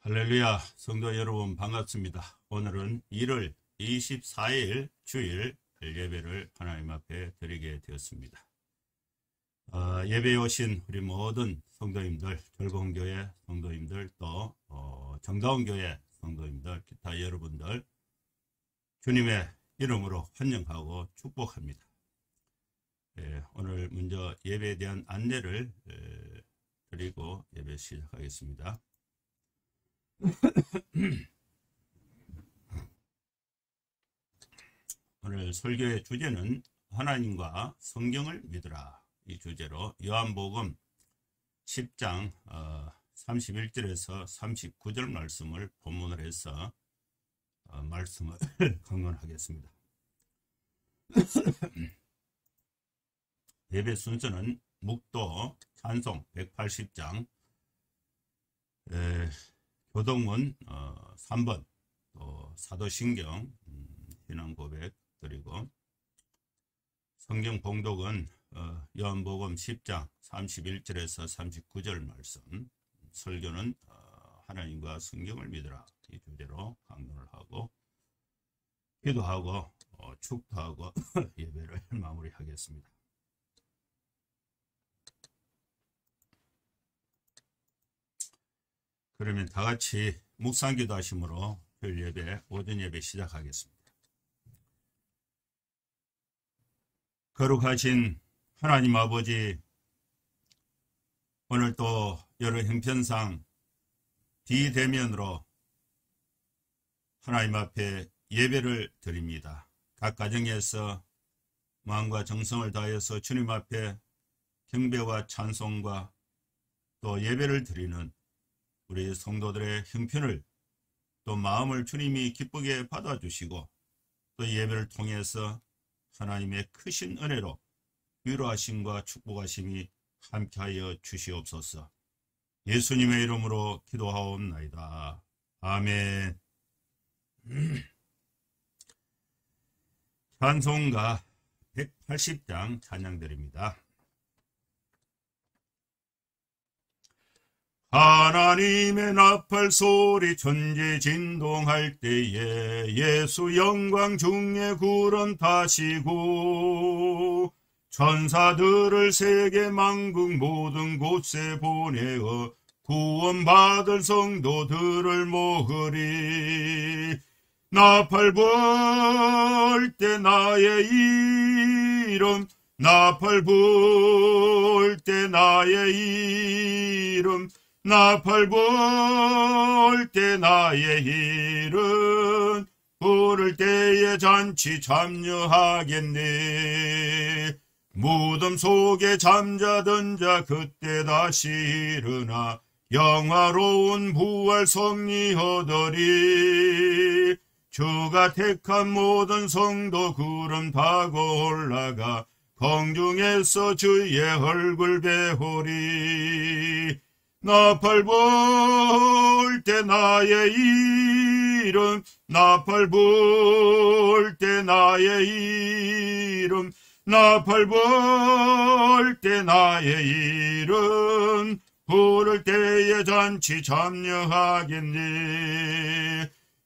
할렐루야, 성도 여러분 반갑습니다. 오늘은 1월 24일 주일 예배를 하나님 앞에 드리게 되었습니다. 예배에 오신 우리 모든 성도님들, 절공교회 성도님들, 또 정다운교회 성도님들, 기타 여러분들 주님의 이름으로 환영하고 축복합니다. 오늘 먼저 예배에 대한 안내를 드리고 예배 시작하겠습니다. 오늘 설교의 주제는 하나님과 성경을 믿으라, 이 주제로 요한복음 10장 31절에서 39절 말씀을 본문으로 해서 말씀을 강론하겠습니다. 예배 순서는 묵도 찬송 180장, 교동문 3번, 또 사도신경 신앙고백 드리고, 성경 봉독은 요한복음 10장 31절에서 39절 말씀, 설교는 하나님과 성경을 믿으라, 이 주제로 강론을 하고 기도하고 축도하고 예배를 마무리하겠습니다. 그러면 다 같이 묵상기도 하심으로 예배, 오전 예배 시작하겠습니다. 거룩하신 하나님 아버지, 오늘 또 여러 형편상 비대면으로 하나님 앞에 예배를 드립니다. 각 가정에서 마음과 정성을 다해서 주님 앞에 경배와 찬송과 또 예배를 드리는 우리 성도들의 형편을, 또 마음을 주님이 기쁘게 받아주시고, 또 예배를 통해서 하나님의 크신 은혜로 위로하심과 축복하심이 함께하여 주시옵소서. 예수님의 이름으로 기도하옵나이다. 아멘. 찬송가 180장 찬양드립니다. 하나님의 나팔 소리 천지진동할 때에 예수 영광 중에 구름 타시고, 천사들을 세계 만국 모든 곳에 보내어 구원받은 성도들을 모으리. 나팔 불 때 나의 이름, 나팔 불 때 나의 이름, 나팔 불 때 나의 이름, 부를 때에 잔치 참여하겠네. 무덤 속에 잠자던 자 그때 다시 일어나 영화로운 부활 승리 얻으리. 주가 택한 모든 성도 구름 타고 올라가 공중에서 주의 얼굴 배우리. 나팔 불 때 나의 이름, 나팔 불 때 나의 이름, 나팔 불 때 나의 이름, 부를 때에 잔치 참여하겠네.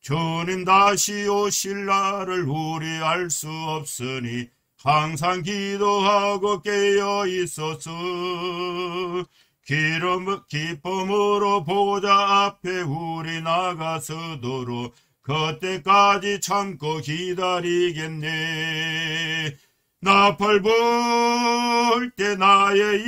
주님 다시 오실 날을 우리 알 수 없으니 항상 기도하고 깨어 있었어. 기쁨으로 보좌 앞에 우리 나가서도록 그때까지 참고 기다리겠네. 나팔 불 때 나의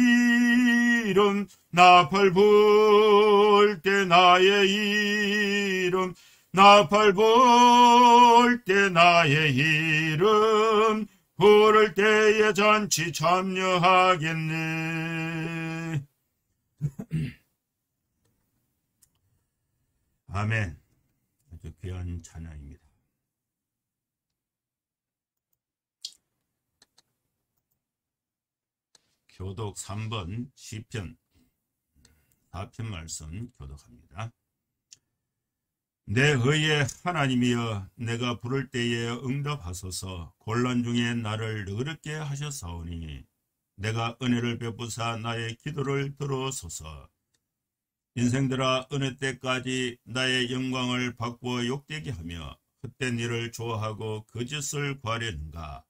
이름, 나팔 불 때 나의 이름, 나팔 불 때 나의 이름, 부를 때에 잔치 참여하겠네. 아멘. 아주 귀한 찬양입니다. 교독 3번 시편 4편 말씀 교독합니다. 내 의의 하나님이여, 내가 부를 때에 응답하소서. 곤란 중에 나를 너그럽게 하셨사오니 내가 은혜를 베푸사 나의 기도를 들어소서. 인생들아, 어느 때까지 나의 영광을 바꾸어 욕되게 하며 헛된 일을 좋아하고 거짓을 구하려는가?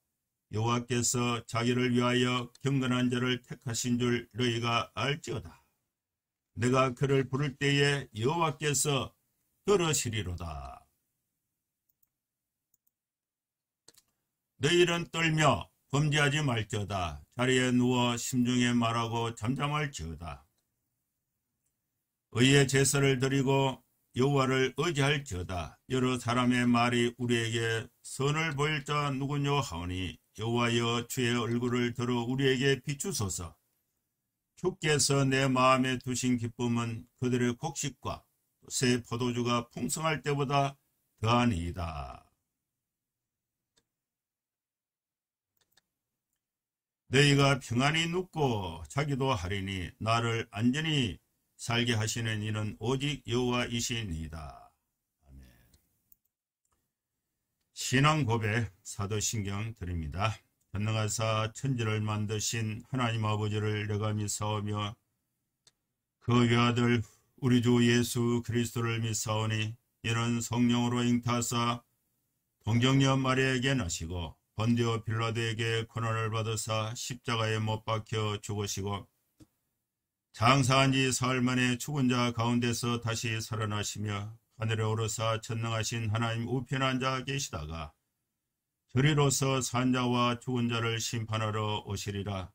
여호와께서 자기를 위하여 경건한 자를 택하신 줄 너희가 알지어다. 내가 그를 부를 때에 여호와께서 들으시리로다. 너희는 떨며 범죄하지 말지어다. 자리에 누워 심중에 말하고 잠잠할지어다. 의의 제사를 드리고 여호와를 의지할지어다. 여러 사람의 말이 우리에게 선을 보일 자 누구뇨 하오니 여호와여, 주의 얼굴을 들어 우리에게 비추소서. 주께서 내 마음에 두신 기쁨은 그들의 곡식과 새 포도주가 풍성할 때보다 더하니이다. 너희가 평안히 눕고 자기도 하리니 나를 안전히 살게 하시는 이는 오직 여호와이시니이다. 아멘. 신앙 고백 사도신경 드립니다. 전능하사 천지를 만드신 하나님 아버지를 내가 믿사오며 그 외아들 우리 주 예수 그리스도를 믿사오니 이는 성령으로 잉타하사 동정녀 마리아에게 나시고 본디오 빌라도에게 고난을 받으사 십자가에 못 박혀 죽으시고 장사한 지 사흘 만에 죽은 자 가운데서 다시 살아나시며 하늘에 오르사 전능하신 하나님 우편에 앉아 계시다가 저리로서 산 자와 죽은 자를 심판하러 오시리라.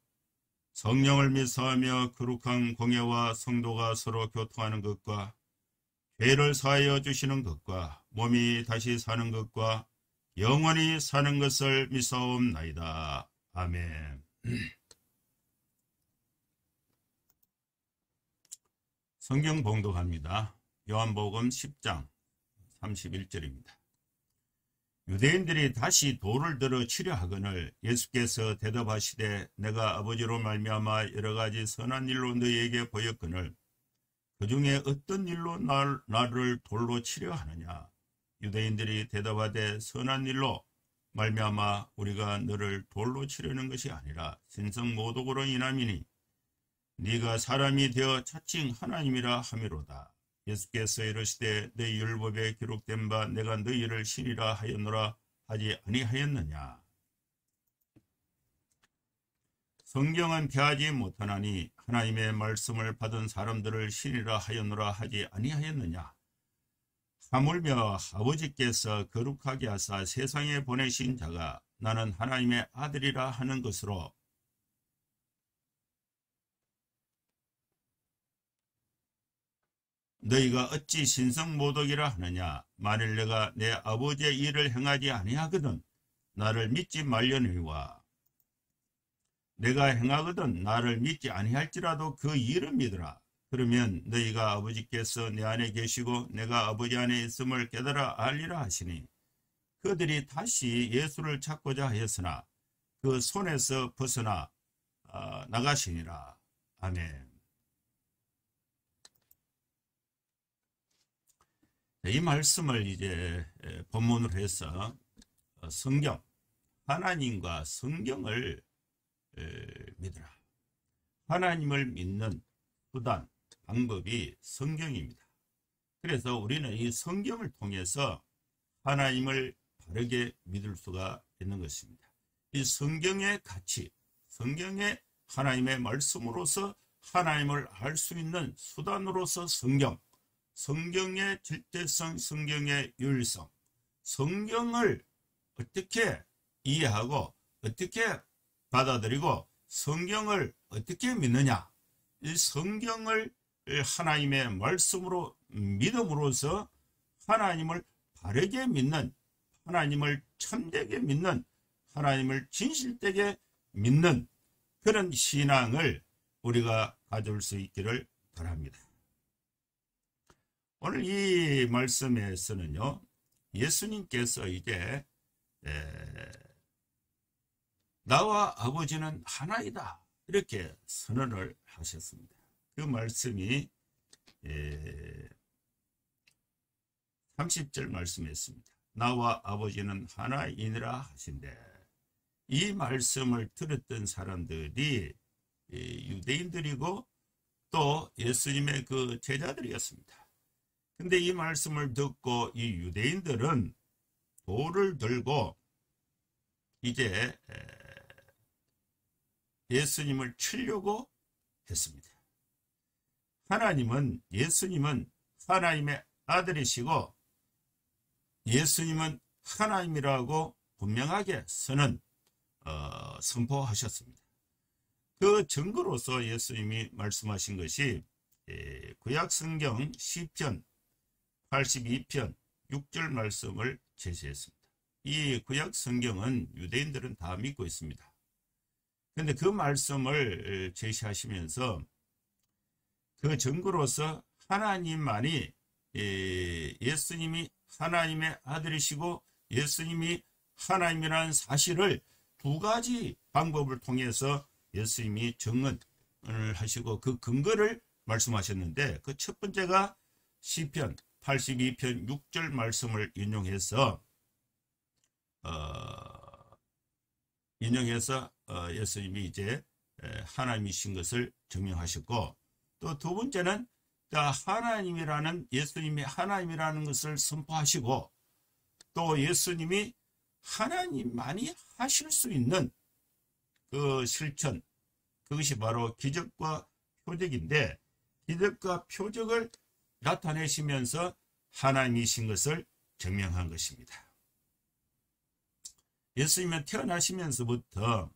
성령을 믿사하며 거룩한 공예와 성도가 서로 교통하는 것과 죄를 사하여 주시는 것과 몸이 다시 사는 것과 영원히 사는 것을 믿사옵나이다. 아멘. 성경 봉독합니다. 요한복음 10장 31절입니다. 유대인들이 다시 돌을 들어 치려 하거늘 예수께서 대답하시되 내가 아버지로 말미암아 여러 가지 선한 일로 너희에게 보였거늘 그 중에 어떤 일로 나를 돌로 치려 하느냐? 유대인들이 대답하되 선한 일로 말미암아 우리가 너를 돌로 치려는 것이 아니라 신성모독으로 인함이니 네가 사람이 되어 자칭 하나님이라 하미로다. 예수께서 이르시되 너희 율법에 기록된 바 내가 너희를 신이라 하였노라 하지 아니하였느냐. 성경은 피하지 못하나니 하나님의 말씀을 받은 사람들을 신이라 하였노라 하지 아니하였느냐. 하물며 아버지께서 거룩하게 하사 세상에 보내신 자가 나는 하나님의 아들이라 하는 것으로 너희가 어찌 신성모독이라 하느냐. 만일 내가 내 아버지의 일을 행하지 아니하거든 나를 믿지 말려니와 내가 행하거든 나를 믿지 아니할지라도 그 일을 믿으라. 그러면 너희가 아버지께서 내 안에 계시고 내가 아버지 안에 있음을 깨달아 알리라 하시니 그들이 다시 예수를 찾고자 하였으나 그 손에서 벗어나 나가시니라. 아멘. 이 말씀을 이제 본문으로 해서 성경, 하나님과 성경을 믿으라. 하나님을 믿는 수단, 방법이 성경입니다. 그래서 우리는 이 성경을 통해서 하나님을 바르게 믿을 수가 있는 것입니다. 이 성경의 가치, 성경의 하나님의 말씀으로서 하나님을 알 수 있는 수단으로서 성경, 성경의 절대성, 성경의 유일성, 성경을 어떻게 이해하고 어떻게 받아들이고 성경을 어떻게 믿느냐. 이 성경을 하나님의 말씀으로 믿음으로써 하나님을 바르게 믿는, 하나님을 참되게 믿는, 하나님을 진실되게 믿는 그런 신앙을 우리가 가질 수 있기를 바랍니다. 오늘 이 말씀에서는요, 예수님께서 이제 나와 아버지는 하나이다 이렇게 선언을 하셨습니다. 그 말씀이 30절 말씀에 있습니다. 나와 아버지는 하나이니라 하신대. 이 말씀을 들었던 사람들이 유대인들이고 또 예수님의 그 제자들이었습니다. 근데 이 말씀을 듣고 이 유대인들은 돌을 들고 이제 예수님을 치려고 했습니다. 예수님은 하나님의 아들이시고 예수님은 하나님이라고 분명하게 선포하셨습니다. 그 증거로서 예수님이 말씀하신 것이 구약성경 시편 82편 6절 말씀을 제시했습니다. 이 구약성경은 유대인들은 다 믿고 있습니다. 그런데 그 말씀을 제시하시면서 그 증거로서 하나님만이 예수님이 하나님의 아들이시고 예수님이 하나님이라는 사실을 두 가지 방법을 통해서 예수님이 증언을 하시고 그 근거를 말씀하셨는데 그 첫 번째가 시편 82편 6절 말씀을 인용해서 예수님이 이제 하나님이신 것을 증명하셨고 또 두 번째는 예수님이 하나님이라는 것을 선포하시고 또 예수님이 하나님만이 하실 수 있는 그 실천, 그것이 바로 기적과 표적인데 기적과 표적을 나타내시면서 하나님이신 것을 증명한 것입니다. 예수님은 태어나시면서부터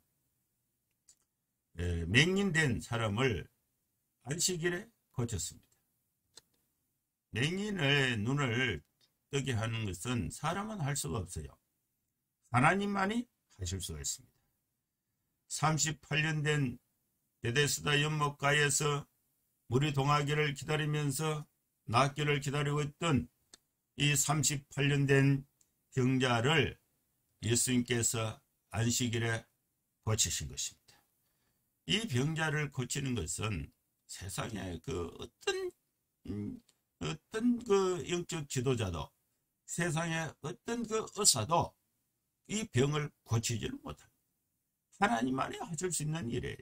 맹인된 사람을 안식일에 고쳤습니다. 맹인의 눈을 뜨게 하는 것은 사람은 할 수가 없어요. 하나님만이 하실 수가 있습니다. 38년 된 베데스다 연못가에서 물이 동하기를 기다리면서 낫기를 기다리고 있던 이 38년 된 병자를 예수님께서 안식일에 고치신 것입니다. 이 병자를 고치는 것은 세상에 어떤 그 영적 지도자도 세상에 어떤 그 의사도 이 병을 고치지를 못합니다. 하나님만이 하실 수 있는 일이에요.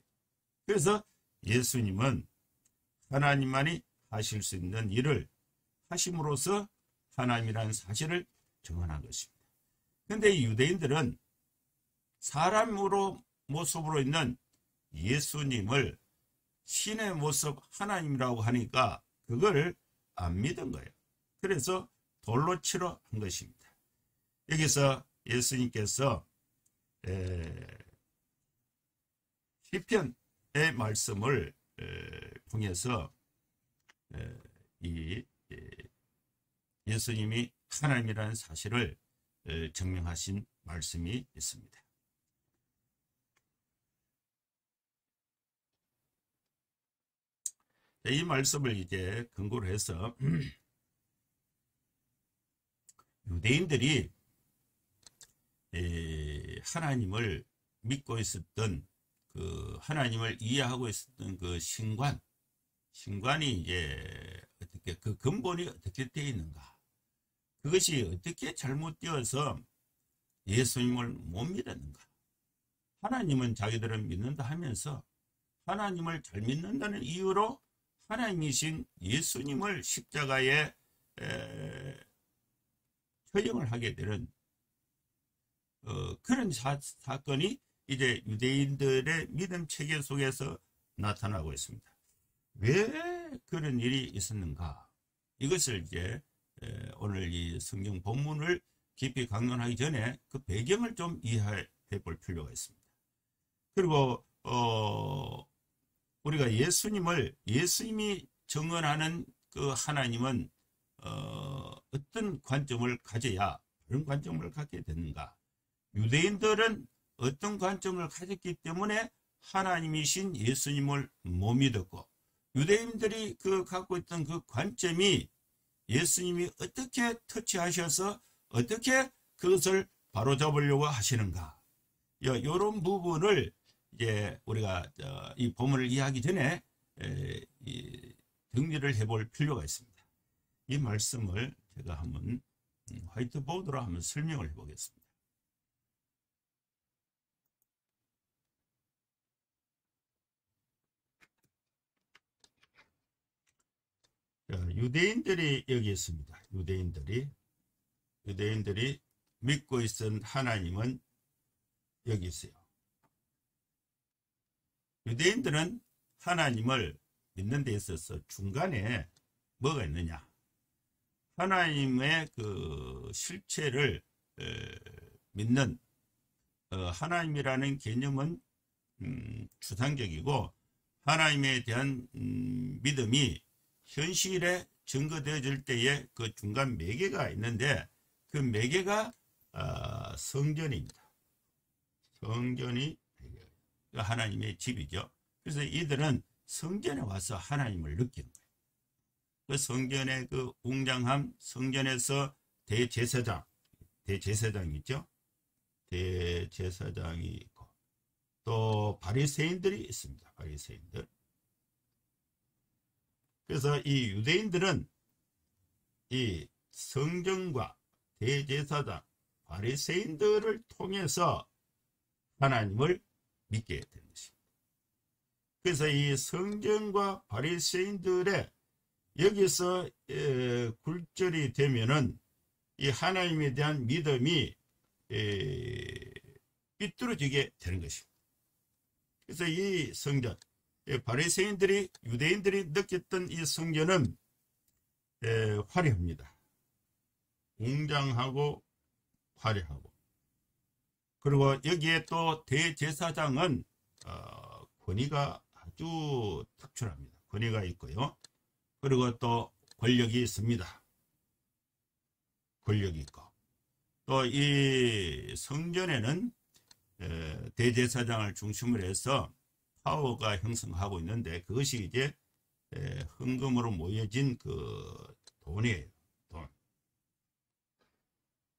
그래서 예수님은 하나님만이 하실 수 있는 일을 하심으로써 하나님이라는 사실을 증언한 것입니다. 그런데 이 유대인들은 사람으로 모습으로 있는 예수님을 신의 모습 하나님이라고 하니까 그걸 안 믿은 거예요. 그래서 돌로 치러 한 것입니다. 여기서 예수님께서 시편의 말씀을 통해서 예수님이 하나님이라는 사실을 증명하신 말씀이 있습니다. 이 말씀을 이제 근거로 해서 유대인들이 하나님을 믿고 있었던 그 하나님을 이해하고 있었던 그 신관이 이제 어떻게 그 근본이 어떻게 되어 있는가, 그것이 어떻게 잘못되어서 예수님을 못 믿었는가. 하나님은 자기들은 믿는다 하면서 하나님을 잘 믿는다는 이유로 하나님이신 예수님을 십자가에 처형을 하게 되는 그런 사건이 이제 유대인들의 믿음 체계 속에서 나타나고 있습니다. 왜 그런 일이 있었는가? 이것을 이제 오늘 이 성경 본문을 깊이 강론하기 전에 그 배경을 좀 이해해 볼 필요가 있습니다. 그리고 우리가 예수님이 증언하는 그 하나님은 어떤 관점을 가져야 그런 관점을 갖게 되는가? 유대인들은 어떤 관점을 가졌기 때문에 하나님이신 예수님을 못 믿었고, 유대인들이 갖고 있던 그 관점이 예수님이 어떻게 터치하셔서 어떻게 그것을 바로잡으려고 하시는가? 이런 부분을 이제 우리가 이 본문을 이해하기 전에 정리를 해볼 필요가 있습니다. 이 말씀을 제가 한번 화이트보드로 한번 설명을 해보겠습니다. 유대인들이 여기 있습니다. 유대인들이 믿고 있던 하나님은 여기 있어요. 유대인들은 하나님을 믿는 데 있어서 중간에 뭐가 있느냐? 하나님의 그 실체를 믿는 하나님이라는 개념은 추상적이고, 하나님에 대한 믿음이 현실에 증거되어질 때에 그 중간 매개가 있는데, 그 매개가 성전입니다. 성전이 하나님의 집이죠. 그래서 이들은 성전에 와서 하나님을 느끼는 거예요. 그 성전의 그 웅장함, 성전에서 대제사장이 있죠. 대제사장이 있고, 또 바리새인들이 있습니다. 바리새인들. 그래서 이 유대인들은 이 성전과 대제사장, 바리새인들을 통해서 하나님을 믿게 된 것입니다. 그래서 이 성전과 바리새인들의 여기서 굴절이 되면은 이 하나님에 대한 믿음이 삐뚤어지게 되는 것입니다. 그래서 이 성전, 바리새인들이, 유대인들이 느꼈던 이 성전은 화려합니다. 웅장하고 화려하고, 그리고 여기에 또 대제사장은 권위가 아주 특출합니다. 권위가 있고요. 그리고 또 권력이 있습니다. 권력이 있고, 또 이 성전에는 대제사장을 중심으로 해서 파워가 형성하고 있는데, 그것이 이제 헌금으로 모여진 그 돈이에요. 돈.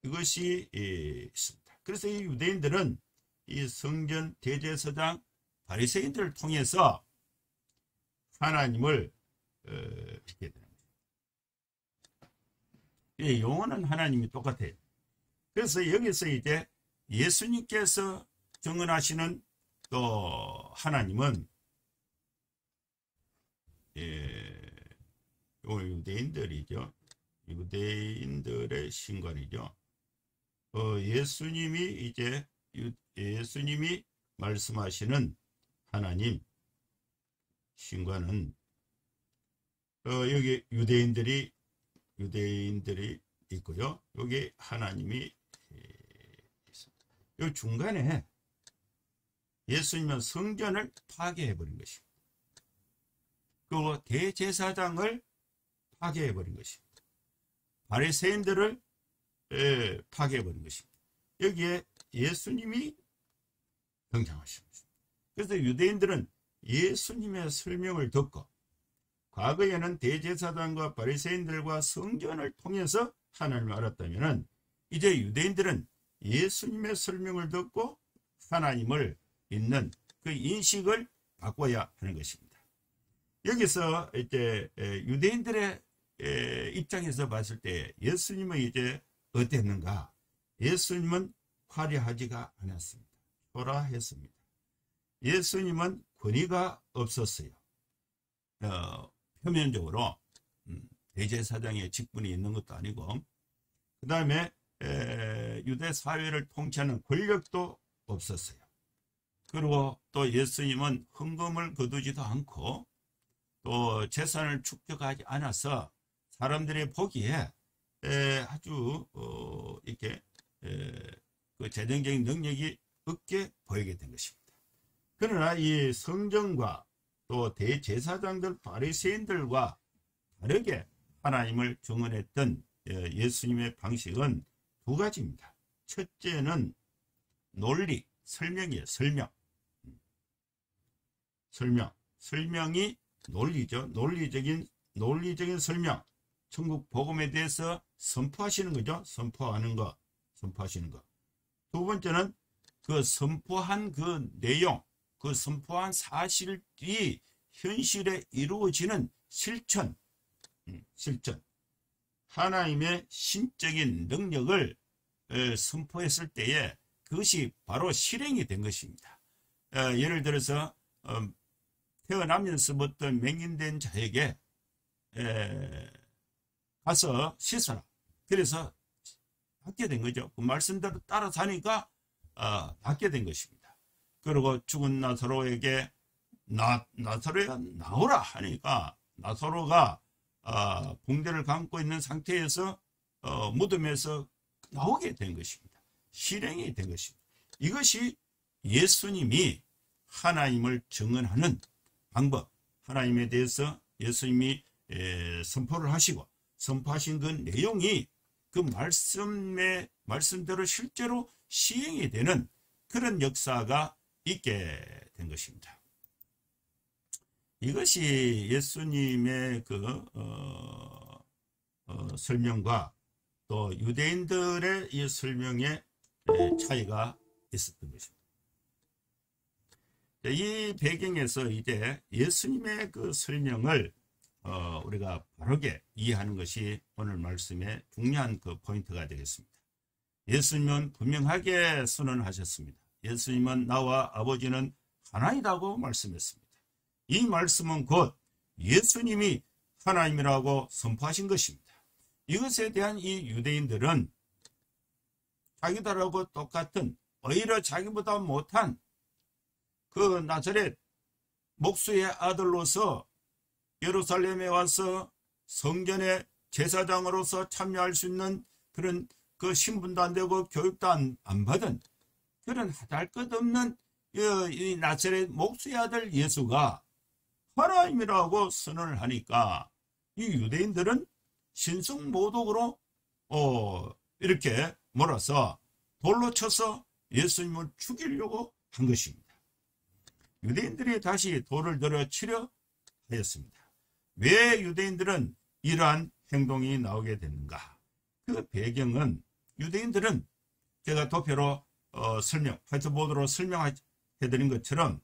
이것이 있습니다. 그래서 이 유대인들은 이 성전, 대제사장, 바리새인들을 통해서 하나님을 믿게 되는 거예요. 용어는 하나님이 똑같아요. 그래서 여기서 이제 예수님께서 증언하시는 또 하나님은 유대인들이죠. 유대인들의 신관이죠. 예수님이 말씀하시는 하나님 신관은 여기 유대인들이 있고요. 여기 하나님이 있습니다. 이 중간에 예수님은 성전을 파괴해버린 것입니다. 그리고 대제사장을 파괴해버린 것입니다. 바리새인들을 파괴해버린 것입니다. 여기에 예수님이 등장하신 것입니다. 그래서 유대인들은 예수님의 설명을 듣고, 과거에는 대제사장과 바리새인들과 성전을 통해서 하나님을 알았다면, 이제 유대인들은 예수님의 설명을 듣고 하나님을 믿는 그 인식을 바꿔야 하는 것입니다. 여기서 이제 유대인들의 입장에서 봤을 때 예수님은 이제 어땠는가? 예수님은 화려하지가 않았습니다. 초라했습니다. 예수님은 권위가 없었어요. 표면적으로 대제사장의 직분이 있는 것도 아니고, 그 다음에 유대 사회를 통치하는 권력도 없었어요. 그리고 또 예수님은 헌금을 거두지도 않고 또 재산을 축적하지 않아서 사람들이 보기에 아주 이렇게 그 재정적인 능력이 없게 보이게 된 것입니다. 그러나 이 성전과 또 대제사장들, 바리새인들과 다르게 하나님을 증언했던 예수님의 방식은 두 가지입니다. 첫째는 논리, 설명이에요. 설명이 논리죠. 논리적인 설명. 천국 복음에 대해서 선포하시는 거죠. 선포하시는 거. 두 번째는 그 선포한 그 내용, 그 선포한 사실이 현실에 이루어지는 실천. 하나님의 신적인 능력을 선포했을 때에 그것이 바로 실행이 된 것입니다. 예를 들어서 태어나면서부터 맹인된 자에게 가서 씻어라. 그래서 받게 된 거죠. 그 말씀대로 따라 사니까 받게 된 것입니다. 그리고 죽은 나사로에게 나사로야 나오라 하니까 나사로가 붕대를 감고 있는 상태에서 무덤에서 나오게 된 것입니다. 실행이 된 것입니다. 이것이 예수님이 하나님을 증언하는 방법, 하나님에 대해서 예수님이 선포를 하시고 선포하신 그 내용이 그 말씀대로 실제로 시행이 되는 그런 역사가 있게 된 것입니다. 이것이 예수님의 그 설명과 또 유대인들의 이 설명의 차이가 있었던 것입니다. 이 배경에서 이제 예수님의 그 설명을 우리가 바르게 이해하는 것이 오늘 말씀의 중요한 그 포인트가 되겠습니다. 예수님은 분명하게 선언하셨습니다. 예수님은 나와 아버지는 하나이다고 말씀했습니다. 이 말씀은 곧 예수님이 하나님이라고 선포하신 것입니다. 이것에 대한 이 유대인들은 자기들하고 똑같은 오히려 자기보다 못한 그 나사렛 목수의 아들로서 예루살렘에 와서 성전의 제사장으로서 참여할 수 있는 그런 그 신분도 안 되고 교육도 안 받은 그런 하달것없는 이 나사렛 목수의 아들 예수가 하나님이라고 선언을 하니까 이 유대인들은 신성모독으로 이렇게 몰아서 돌로 쳐서 예수님을 죽이려고 한 것입니다. 유대인들이 다시 돌을 들어 치려 하였습니다. 왜 유대인들은 이러한 행동이 나오게 됐는가? 그 배경은 유대인들은 제가 도표로 화이트보드로 설명해드린 것처럼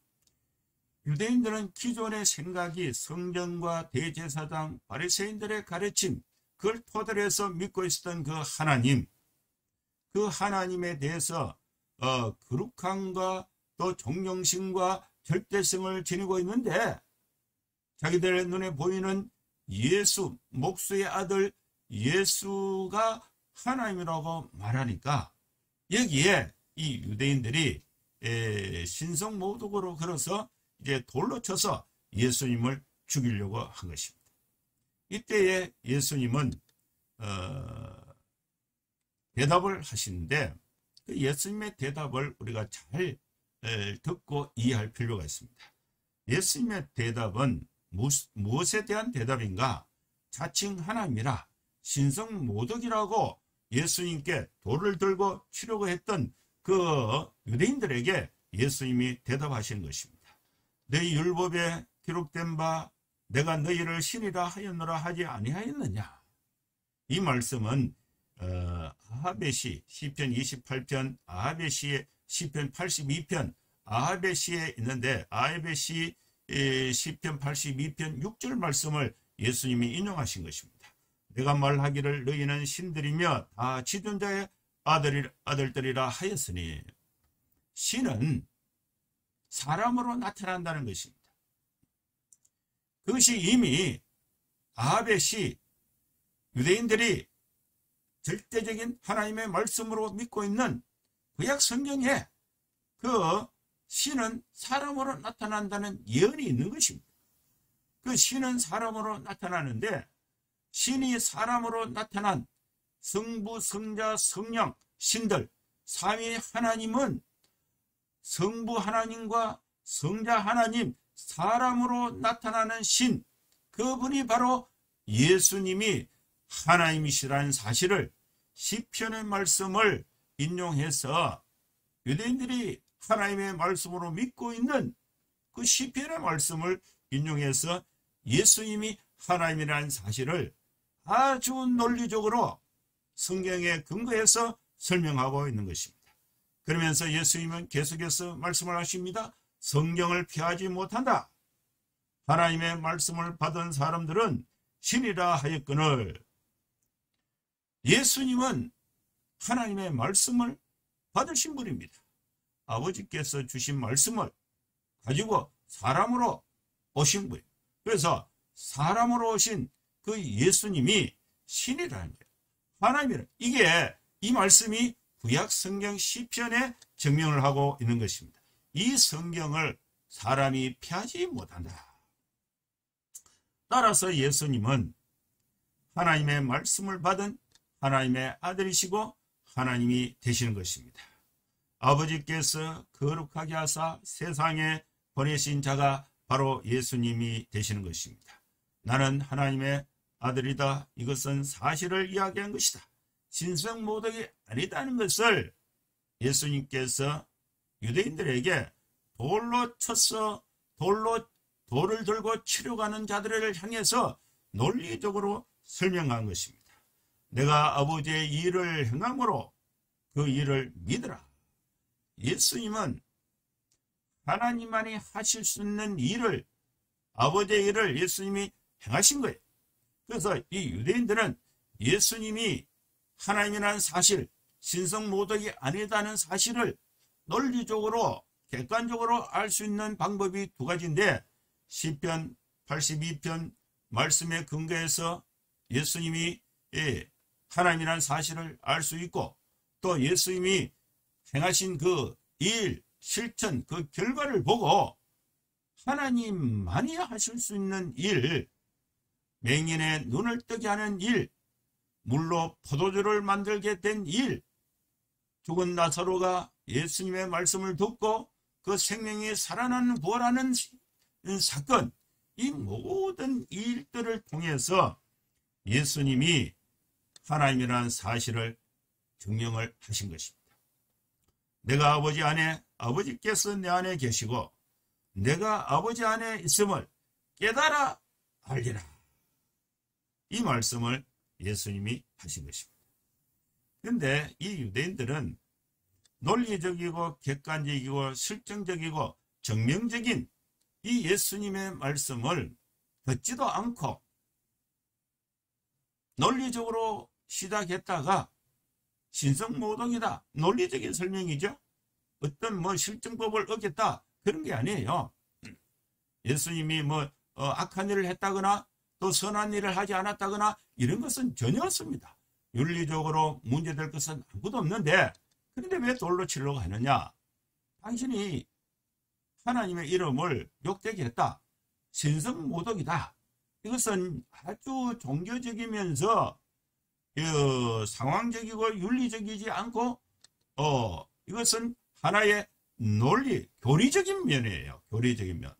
유대인들은 기존의 생각이 성전과 대제사장, 바리새인들의 가르침, 그걸 토대로 해서 믿고 있었던 그 하나님에 대해서 거룩함과 또 존경심과 절대성을 지니고 있는데 자기들의 눈에 보이는 예수, 목수의 아들 예수가 하나님이라고 말하니까 여기에 이 유대인들이 신성모독으로 걸어서 이제 돌로 쳐서 예수님을 죽이려고 한 것입니다. 이때에 예수님은 대답을 하시는데 그 예수님의 대답을 우리가 잘 듣고 이해할 필요가 있습니다. 예수님의 대답은 무엇에 대한 대답인가? 자칭 하나님이라 신성모독이라고 예수님께 돌을 들고 치려고 했던 그 유대인들에게 예수님이 대답하시는 것입니다. 너희 율법에 기록된 바 내가 너희를 신이라 하였노라 하지 아니하였느냐? 이 말씀은 아합의 시 시편 28편, 아합의 시의 시편 82편, 아합의 시에 있는데 아합의 시 시편 82편 6절 말씀을 예수님이 인용하신 것입니다. 내가 말하기를 너희는 신들이며 다 지존자의 아들들이라 하였으니 신은 사람으로 나타난다는 것입니다. 그것이 이미 아합의 시 유대인들이 절대적인 하나님의 말씀으로 믿고 있는 구약 성경에 그 신은 사람으로 나타난다는 예언이 있는 것입니다. 그 신은 사람으로 나타나는데 신이 사람으로 나타난 성부, 성자, 성령, 신들 삼위 하나님은 성부 하나님과 성자 하나님 사람으로 나타나는 신 그분이 바로 예수님이 하나님이시라는 사실을 시편의 말씀을 인용해서 유대인들이 하나님의 말씀으로 믿고 있는 그 시편의 말씀을 인용해서 예수님이 하나님이라는 사실을 아주 논리적으로 성경에 근거해서 설명하고 있는 것입니다. 그러면서 예수님은 계속해서 말씀을 하십니다. 성경을 피하지 못한다. 하나님의 말씀을 받은 사람들은 신이라 하였거늘. 예수님은 하나님의 말씀을 받으신 분입니다. 아버지께서 주신 말씀을 가지고 사람으로 오신 분. 그래서 사람으로 오신 그 예수님이 신이라는 거예요. 하나님이란, 이게 이 말씀이 구약 성경 시편에 증명을 하고 있는 것입니다. 이 성경을 사람이 피하지 못한다. 따라서 예수님은 하나님의 말씀을 받은 하나님의 아들이시고 하나님이 되시는 것입니다. 아버지께서 거룩하게 하사 세상에 보내신 자가 바로 예수님이 되시는 것입니다. 나는 하나님의 아들이다. 이것은 사실을 이야기한 것이다. 신성모독이 아니다는 것을 예수님께서 유대인들에게 돌로 쳐서 돌을 들고 치려가는 자들을 향해서 논리적으로 설명한 것입니다. 내가 아버지의 일을 행함으로 그 일을 믿으라. 예수님은 하나님만이 하실 수 있는 일을, 아버지의 일을 예수님이 행하신 거예요. 그래서 이 유대인들은 예수님이 하나님이라는 사실, 신성모독이 아니다는 사실을 논리적으로 객관적으로 알 수 있는 방법이 두 가지인데, 시편 82편 말씀에 근거해서 예수님이 하나님이라는 사실을 알 수 있고, 또 예수님이 행하신 그 일, 실천, 그 결과를 보고 하나님만이 하실 수 있는 일, 맹인의 눈을 뜨게 하는 일, 물로 포도주를 만들게 된 일, 죽은 나사로가 예수님의 말씀을 듣고 그 생명이 살아나는 부활하는 사건, 이 모든 일들을 통해서 예수님이 하나님이라는 사실을 증명을 하신 것입니다. 내가 아버지 안에, 아버지께서 내 안에 계시고 내가 아버지 안에 있음을 깨달아 알리라. 이 말씀을 예수님이 하신 것입니다. 그런데 이 유대인들은 논리적이고 객관적이고 실증적이고 정명적인 이 예수님의 말씀을 듣지도 않고 논리적으로 시작했다가 신성모독이다, 논리적인 설명이죠. 어떤 실증법을 얻겠다, 그런 게 아니에요. 예수님이 악한 일을 했다거나 또 선한 일을 하지 않았다거나 이런 것은 전혀 없습니다. 윤리적으로 문제될 것은 아무것도 없는데, 그런데 왜 돌로 치려고 하느냐? 당신이 하나님의 이름을 욕되게 했다, 신성모독이다. 이것은 아주 종교적이면서 상황적이고 윤리적이지 않고 이것은 하나의 논리, 교리적인 면이에요. 교리적인 면.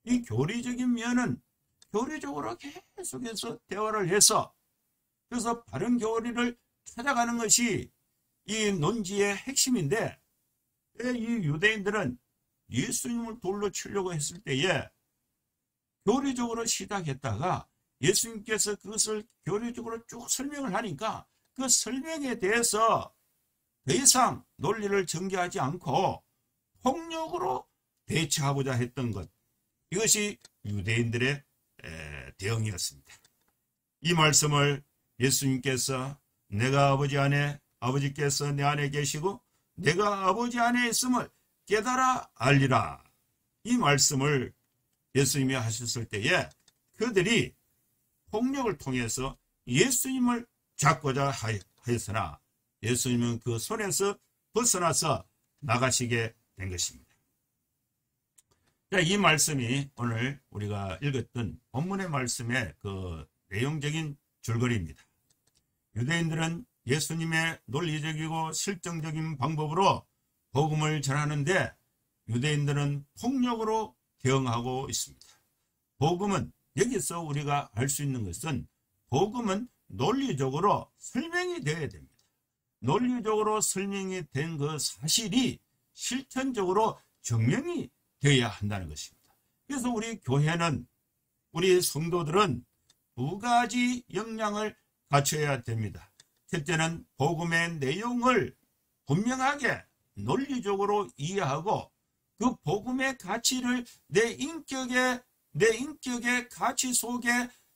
이 교리적인 면은 교리적으로 계속해서 대화를 해서, 그래서 바른 교리를 찾아가는 것이 이 논지의 핵심인데, 이 유대인들은 예수님을 돌로 치려고 했을 때에 교리적으로 시작했다가 예수님께서 그것을 교리적으로 쭉 설명을 하니까 그 설명에 대해서 더 이상 논리를 전개하지 않고 폭력으로 대처하고자 했던 것, 이것이 유대인들의 대응이었습니다. 이 말씀을 예수님께서 내가 아버지 안에, 아버지께서 내 안에 계시고 내가 아버지 안에 있음을 깨달아 알리라, 이 말씀을 예수님이 하셨을 때에 그들이 폭력을 통해서 예수님을 잡고자 하였으나 예수님은 그 손에서 벗어나서 나가시게 된 것입니다. 자, 이 말씀이 오늘 우리가 읽었던 본문의 말씀의 그 내용적인 줄거리입니다. 유대인들은 예수님의 논리적이고 실정적인 방법으로 복음을 전하는데 유대인들은 폭력으로 대응하고 있습니다. 복음은, 여기서 우리가 알 수 있는 것은 복음은 논리적으로 설명이 되어야 됩니다. 논리적으로 설명이 된 그 사실이 실천적으로 증명이 되어야 한다는 것입니다. 그래서 우리 교회는, 우리 성도들은 두 가지 역량을 갖춰야 됩니다. 첫째는 복음의 내용을 분명하게 논리적으로 이해하고 그 복음의 가치를 내 인격의 가치 속에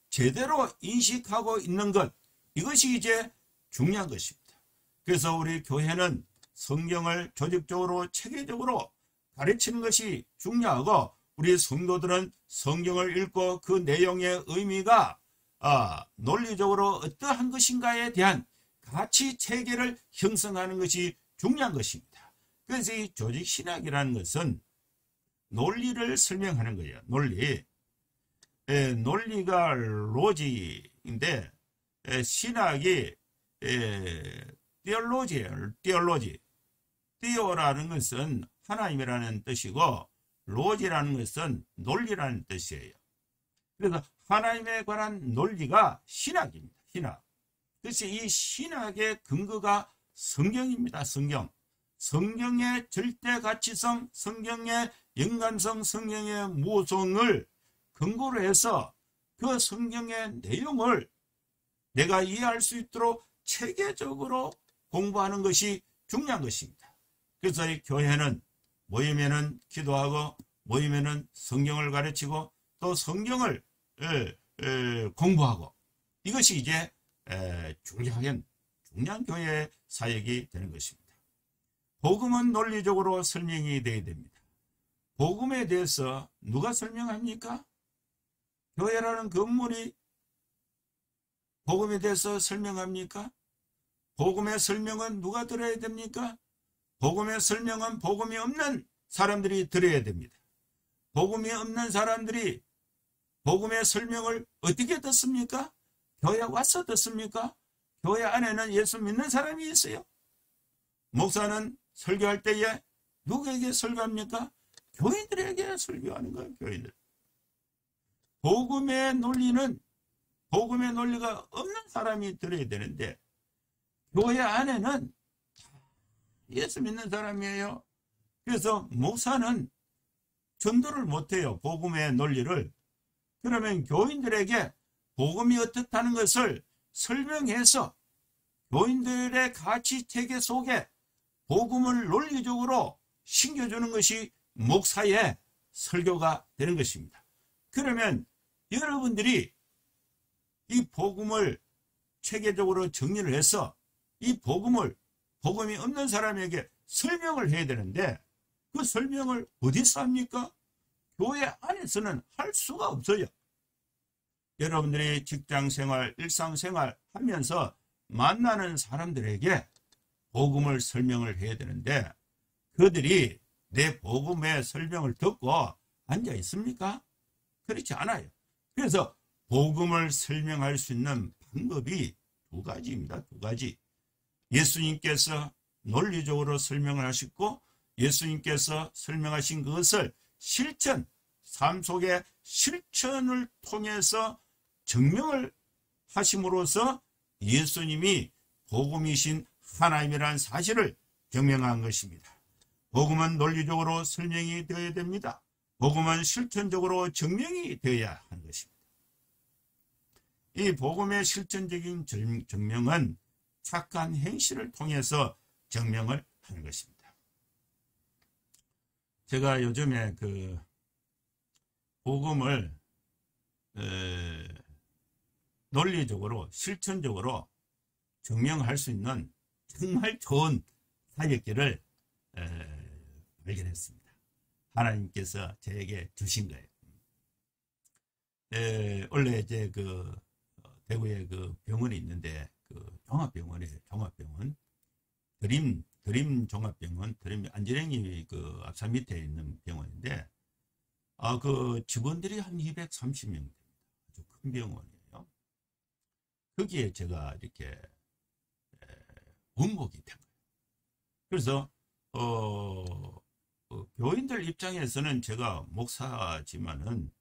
제대로 인식하고 있는 것, 이것이 이제 중요한 것입니다. 그래서 우리 교회는 성경을 조직적으로 체계적으로 가르치는 것이 중요하고, 우리 성도들은 성경을 읽고 그 내용의 의미가 논리적으로 어떠한 것인가에 대한 가치 체계를 형성하는 것이 중요한 것입니다. 그래서 이 조직신학이라는 것은 논리를 설명하는 거예요. 논리가 로지인데 신학이 띠올로지예요. 띠오라는 것은 하나님이라는 뜻이고 로지라는 것은 논리라는 뜻이에요. 그래서 하나님에 관한 논리가 신학입니다. 신학. 그래서 이 신학의 근거가 성경입니다. 성경의 절대 가치성, 성경의 연관성, 성경의 모성을 근거로 해서 그 성경의 내용을 내가 이해할 수 있도록 체계적으로 공부하는 것이 중요한 것입니다. 그래서 이 교회는 모이면은 기도하고 모이면은 성경을 가르치고 또 성경을 공부하고 이것이 이제 중요한 교회의 사역이 되는 것입니다. 복음은 논리적으로 설명이 되어야 됩니다. 복음에 대해서 누가 설명합니까? 교회라는 건물이 복음에 대해서 설명합니까? 복음의 설명은 누가 들어야 됩니까? 복음의 설명은 복음이 없는 사람들이 들어야 됩니다. 복음이 없는 사람들이 복음의 설명을 어떻게 듣습니까? 교회 와서 듣습니까? 교회 안에는 예수 믿는 사람이 있어요. 목사는 설교할 때에 누구에게 설교합니까? 교인들에게 설교하는 거예요. 교인들. 복음의 논리가 없는 사람이 들어야 되는데 교회 안에는 예수 믿는 사람이에요. 그래서 목사는 전도를 못해요. 복음의 논리를. 그러면 교인들에게 복음이 어떻다는 것을 설명해서 교인들의 가치 체계 속에 복음을 논리적으로 심겨주는 것이 목사의 설교가 되는 것입니다. 그러면 여러분들이 이 복음을 체계적으로 정리를 해서 이 복음이 없는 사람에게 설명을 해야 되는데 그 설명을 어디서 합니까? 교회 안에서는 할 수가 없어요. 여러분들이 직장생활, 일상생활 하면서 만나는 사람들에게 복음을 설명을 해야 되는데 그들이 내 복음의 설명을 듣고 앉아 있습니까? 그렇지 않아요. 그래서 복음을 설명할 수 있는 방법이 두 가지입니다. 두 가지. 예수님께서 논리적으로 설명을 하셨고 예수님께서 설명하신 그것을 삶 속의 실천을 통해서 증명을 하심으로써 예수님이 복음이신 하나님이라는 사실을 증명한 것입니다. 복음은 논리적으로 설명이 되어야 됩니다. 복음은 실천적으로 증명이 되어야 하는 것입니다. 이 복음의 실천적인 증명은 착한 행실을 통해서 증명을 하는 것입니다. 제가 요즘에 그 복음을 논리적으로 실천적으로 증명할 수 있는 정말 좋은 사역기를 발견했습니다. 하나님께서 저에게 주신 거예요. 원래 이제 그 대구에 그 병원이 있는데 그 종합병원 드림 종합병원 안지랭이 그 앞산 밑에 있는 병원인데 그 직원들이 한 230명 됩니다. 아주 큰 병원이에요. 거기에 제가 이렇게 원목이 된 거예요. 그래서 교인들 입장에서는 제가 목사지만은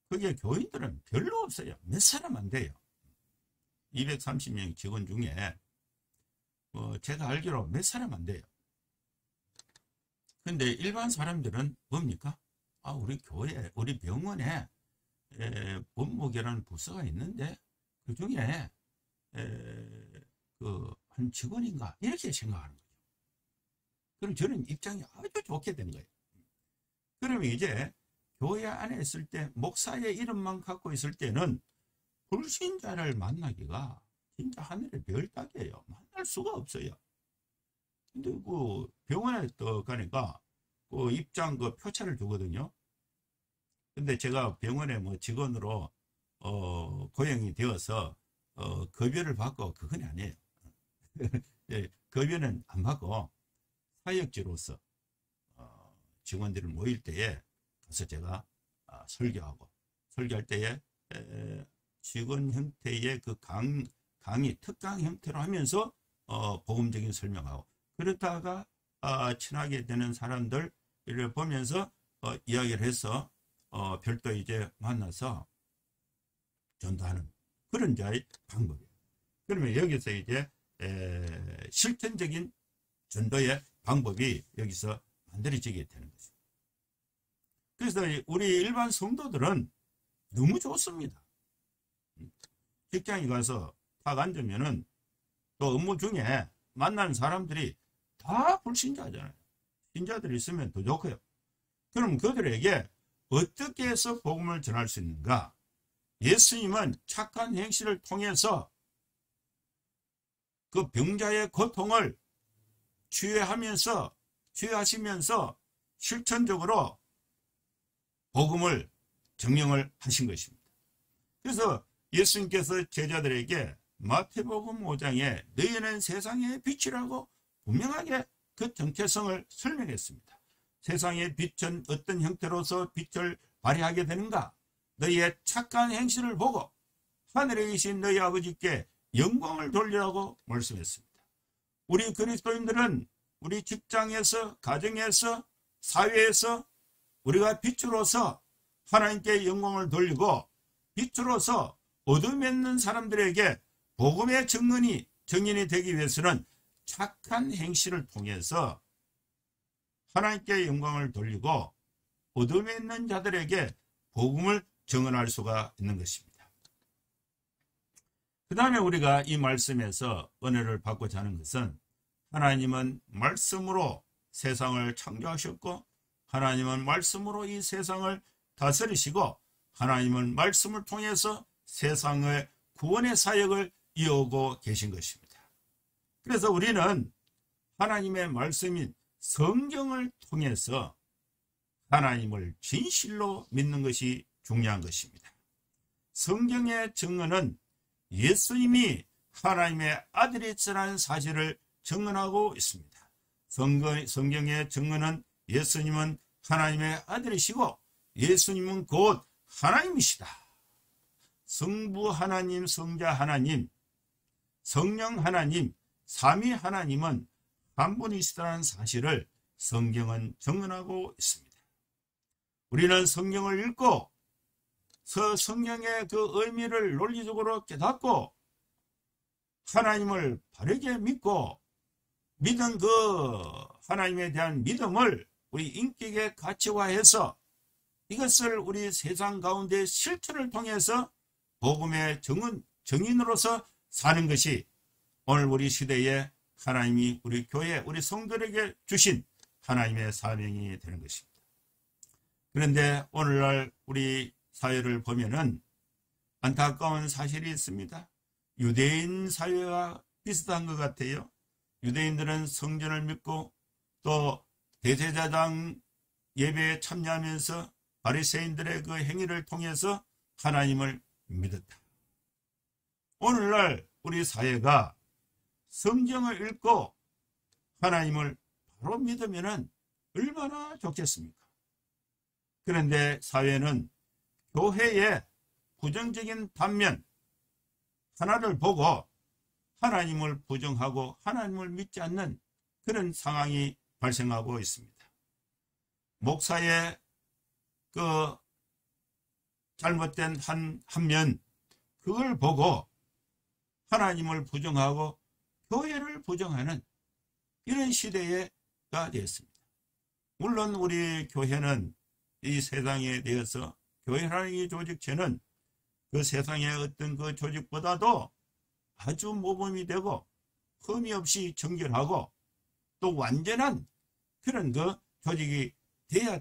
거기에 교인들은 별로 없어요. 몇 사람 안 돼요. 230명 직원 중에 제가 알기로 몇 사람 안 돼요. 근데 일반 사람들은 뭡니까? 우리 교회, 우리 병원에 법목이라는 부서가 있는데 그 중에 한 직원인가 이렇게 생각하는 거죠. 그럼 저는 입장이 아주 좋게 된 거예요. 그러면 이제 교회 안에 있을 때 목사의 이름만 갖고 있을 때는 불신자를 만나기가 진짜 하늘의 별 따기예요. 만날 수가 없어요. 근데 그 병원에 또 가니까 그 입장 그 표차를 주거든요. 근데 제가 병원에 뭐 직원으로 고용이 되어서 급여를 받고 그건 아니에요. 예, 급여는 안 받고 사역지로서 직원들을 모일 때에 가서 제가 설교하고, 설교할 때에 직원 형태의 그 강의 특강 형태로 하면서 복음적인 설명하고, 그러다가 친하게 되는 사람들을 보면서 이야기를 해서 별도 이제 만나서 전도하는 그런 자의 방법이에요. 그러면 여기서 이제 실천적인 전도의 방법이 여기서 만들어지게 되는 거죠. 그래서 우리 일반 성도들은 너무 좋습니다. 직장에 가서 딱 앉으면은 또 업무 중에 만나는 사람들이 다 불신자잖아요. 신자들이 있으면 더 좋고요. 그럼 그들에게 어떻게 해서 복음을 전할 수 있는가? 예수님은 착한 행실을 통해서 그 병자의 고통을 치유하시면서 실천적으로 복음을 정령을 하신 것입니다. 그래서 예수님께서 제자들에게 마태복음 5장에 너희는 세상의 빛이라고 분명하게 그 정체성을 설명했습니다. 세상의 빛은 어떤 형태로서 빛을 발휘하게 되는가? 너희의 착한 행실을 보고 하늘에 계신 너희 아버지께 영광을 돌리라고 말씀했습니다. 우리 그리스도인들은 우리 직장에서, 가정에서, 사회에서 우리가 빛으로서 하나님께 영광을 돌리고 빛으로서 어둠에 있는 사람들에게 복음의 증인이 되기 위해서는 착한 행실을 통해서 하나님께 영광을 돌리고 어둠에 있는 자들에게 복음을 증언할 수가 있는 것입니다. 그 다음에 우리가 이 말씀에서 은혜를 받고자 하는 것은 하나님은 말씀으로 세상을 창조하셨고 하나님은 말씀으로 이 세상을 다스리시고 하나님은 말씀을 통해서 세상의 구원의 사역을 이어오고 계신 것입니다. 그래서 우리는 하나님의 말씀인 성경을 통해서 하나님을 진실로 믿는 것이 중요한 것입니다. 성경의 증언은 예수님이 하나님의 아들이시라는 사실을 증언하고 있습니다. 성경의 증언은 예수님은 하나님의 아들이시고 예수님은 곧 하나님이시다. 성부 하나님, 성자 하나님, 성령 하나님, 삼위 하나님은 한 분이시다는 사실을 성경은 증언하고 있습니다. 우리는 성경을 읽고 성경의 그 의미를 논리적으로 깨닫고 하나님을 바르게 믿고 믿은 그 하나님에 대한 믿음을 우리 인격에 가치화해서 이것을 우리 세상 가운데 실천을 통해서 복음의 증인으로서 사는 것이 오늘 우리 시대에 하나님이 우리 교회, 우리 성도들에게 주신 하나님의 사명이 되는 것입니다. 그런데 오늘날 우리 사회를 보면은 안타까운 사실이 있습니다. 유대인 사회와 비슷한 것 같아요. 유대인들은 성전을 믿고 또 대제사장 예배에 참여하면서 바리새인들의 그 행위를 통해서 하나님을 믿었다. 오늘날 우리 사회가 성경을 읽고 하나님을 바로 믿으면 얼마나 좋겠습니까? 그런데 사회는 교회의 부정적인 단면 하나를 보고 하나님을 부정하고 하나님을 믿지 않는 그런 상황이 발생하고 있습니다. 목사의 그 잘못된 한 면 그걸 보고 하나님을 부정하고 교회를 부정하는 이런 시대가 되었습니다. 물론 우리 교회는 이 세상에 대해서 교회라는 이 조직체는 그 세상의 어떤 그 조직보다도 아주 모범이 되고 흠이 없이 정결하고 또 완전한 그런 그 조직이 돼야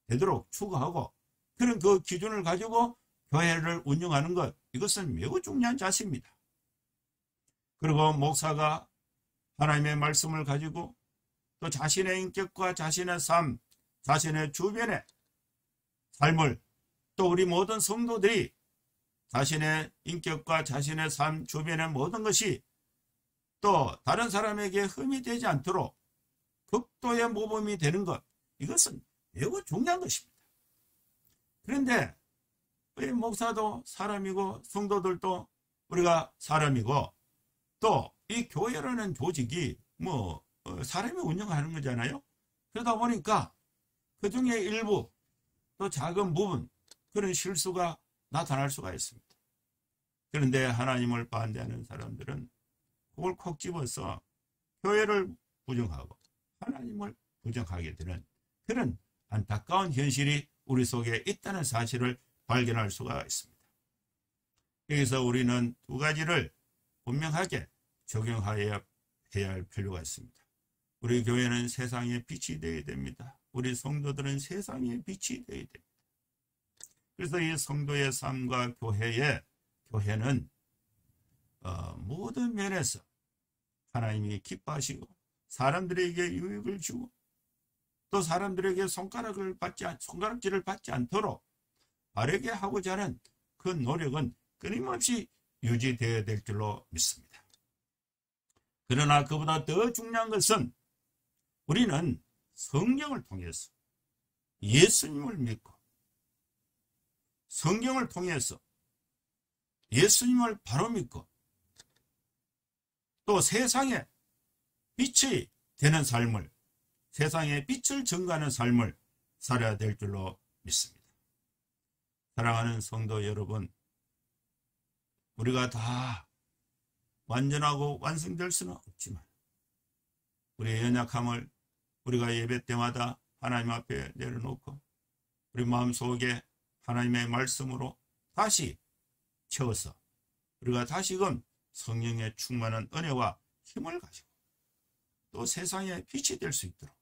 되도록 추구하고 그런 그 기준을 가지고 교회를 운영하는 것, 이것은 매우 중요한 자세입니다. 그리고 목사가 하나님의 말씀을 가지고 또 자신의 인격과 자신의 삶, 자신의 주변의 삶을 또 우리 모든 성도들이 자신의 인격과 자신의 삶 주변의 모든 것이 또 다른 사람에게 흠이 되지 않도록 극도의 모범이 되는 것, 이것은 매우 중요한 것입니다. 그런데 우리 목사도 사람이고 성도들도 우리가 사람이고 또 이 교회라는 조직이 사람이 운영하는 거잖아요. 그러다 보니까 그 중에 일부 또 작은 부분 그런 실수가 나타날 수가 있습니다. 그런데 하나님을 반대하는 사람들은 그걸 콕 집어서 교회를 부정하고 하나님을 부정하게 되는 그런 안타까운 현실이 우리 속에 있다는 사실을 발견할 수가 있습니다. 여기서 우리는 두 가지를 분명하게 적용해야 할 필요가 있습니다. 우리 교회는 세상의 빛이 되어야 됩니다. 우리 성도들은 세상의 빛이 되어야 됩니다. 그래서 이 성도의 삶과 교회는 모든 면에서 하나님이 기뻐하시고 사람들에게 유익을 주고 또 사람들에게 손가락질을 받지 않도록 바르게 하고자 하는 그 노력은 끊임없이 유지되어야 될 줄로 믿습니다. 그러나 그보다 더 중요한 것은 우리는 성경을 통해서 예수님을 믿고 성경을 통해서 예수님을 바로 믿고 또 세상에 빛이 되는 삶을, 세상에 빛을 증거하는 삶을 살아야 될 줄로 믿습니다. 사랑하는 성도 여러분, 우리가 다 완전하고 완성될 수는 없지만 우리의 연약함을 우리가 예배 때마다 하나님 앞에 내려놓고 우리 마음속에 하나님의 말씀으로 다시 채워서 우리가 다시금 성령의 충만한 은혜와 힘을 가지고 또 세상에 빛이 될 수 있도록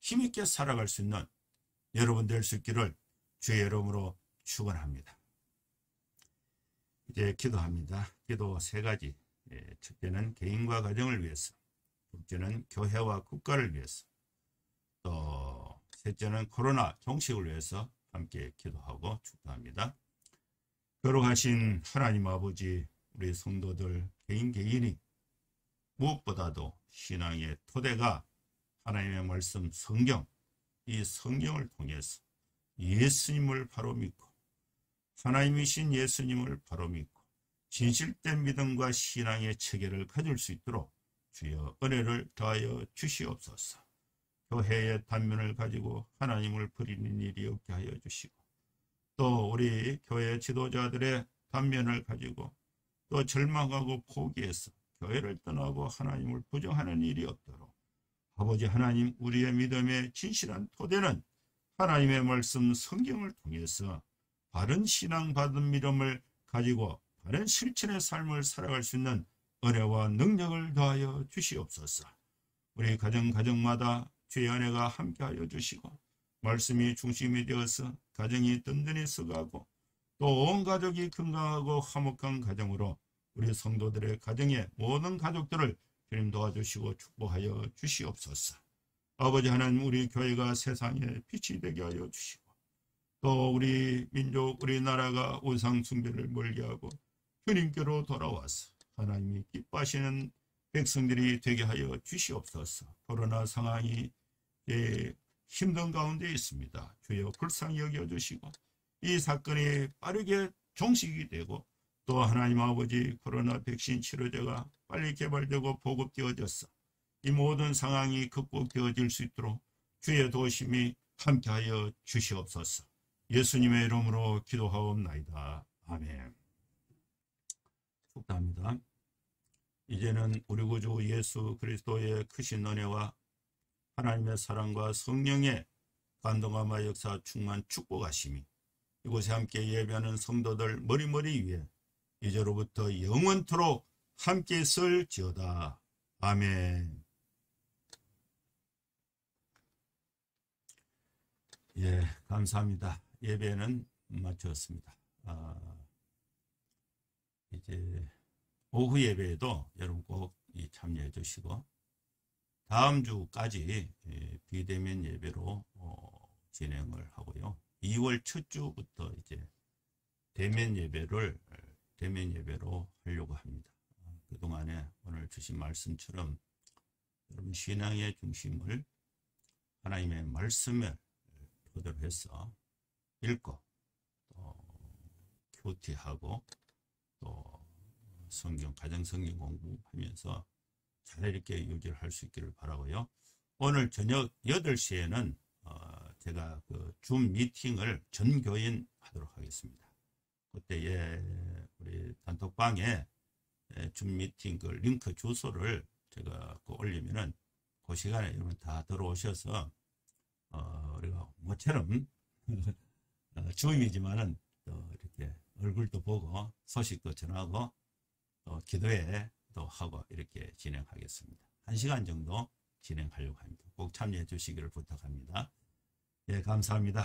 힘있게 살아갈 수 있는 여러분 될 수 있기를 주의 이름으로 축원합니다. 이제 기도합니다. 기도 세 가지. 첫째는 개인과 가정을 위해서, 둘째는 교회와 국가를 위해서, 또 셋째는 코로나 종식을 위해서 함께 기도하고 축도합니다. 거룩하신 하나님 아버지, 우리 성도들 개인이 무엇보다도 신앙의 토대가 하나님의 말씀 성경, 이 성경을 통해서 예수님을 바로 믿고 하나님이신 예수님을 바로 믿고 진실된 믿음과 신앙의 체계를 가질 수 있도록 주여 은혜를 더하여 주시옵소서. 교회의 단면을 가지고 하나님을 버리는 일이 없게 하여 주시고 또 우리 교회 지도자들의 단면을 가지고 또 절망하고 포기해서 교회를 떠나고 하나님을 부정하는 일이 없도록 아버지 하나님, 우리의 믿음의 진실한 토대는 하나님의 말씀 성경을 통해서 바른 신앙 받은 믿음을 가지고 바른 실천의 삶을 살아갈 수 있는 은혜와 능력을 더하여 주시옵소서. 우리 가정마다 주의 은혜가 함께하여 주시고 말씀이 중심이 되어서 가정이 든든히 서가고 또 온 가족이 건강하고 화목한 가정으로 우리 성도들의 가정의 모든 가족들을 주님 도와주시고 축복하여 주시옵소서. 아버지 하나님, 우리 교회가 세상에 빛이 되게 하여 주시고 또 우리 민족, 우리나라가 우상 숭배를 멀리하고 주님께로 돌아와서 하나님이 기뻐하시는 백성들이 되게 하여 주시옵소서. 코로나 상황이 힘든 가운데 있습니다. 주여 불쌍히 여겨주시고 이 사건이 빠르게 종식이 되고 또 하나님 아버지 코로나 백신 치료제가 빨리 개발되고 보급되어져서 이 모든 상황이 극복되어질 수 있도록 주의 도심이 함께하여 주시옵소서. 예수님의 이름으로 기도하옵나이다. 아멘. 축도합니다. 이제는 우리 구주 예수 그리스도의 크신 은혜와 하나님의 사랑과 성령의 감동함과 역사 충만 축복하심이 이곳에 함께 예배하는 성도들 머리머리 위에 이제로부터 영원토록 함께 있을지어다. 아멘. 예, 감사합니다. 예배는 마쳤습니다. 이제 오후 예배에도 여러분 꼭 참여해 주시고 다음 주까지 비대면 예배로 진행을 하고요. 2월 첫 주부터 이제 대면 예배로 하려고 합니다. 그동안에 오늘 주신 말씀처럼 여러분 신앙의 중심을 하나님의 말씀을 토대로 해서 읽고 또 큐티하고 또 가정 성경 공부하면서 잘 이렇게 유지를 할 수 있기를 바라고요. 오늘 저녁 8시에는 제가 그 줌 미팅을 전 교인 하도록 하겠습니다. 그때에 우리 단톡방에 줌 미팅 그 링크 주소를 제가 올리면은 그 시간에 여러분 다 들어오셔서 우리가 모처럼 줌이지만은 또 이렇게 얼굴도 보고 소식도 전하고 또 기도회도 하고 이렇게 진행하겠습니다. 1시간 정도 진행하려고 합니다. 꼭 참여해 주시기를 부탁합니다. 예, 감사합니다.